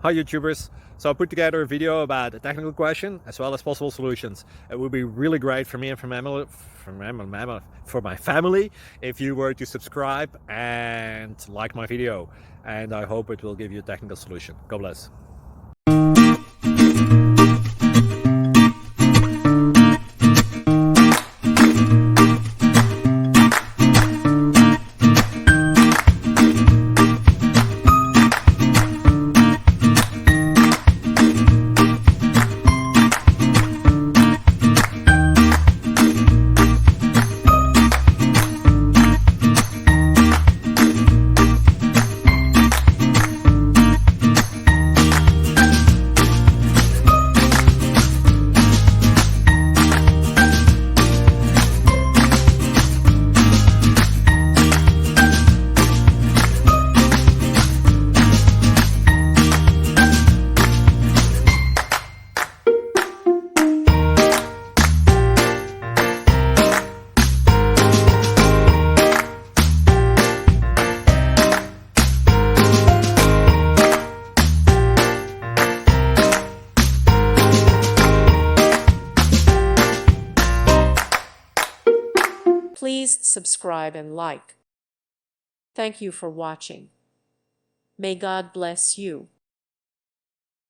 Hi YouTubers! So I put together a video about a technical question as well as possible solutions. It would be really great for me and for my family if you were to subscribe and like my video, and I hope it will give you a technical solution. God bless. Please subscribe and like. Thank you for watching. May God bless you.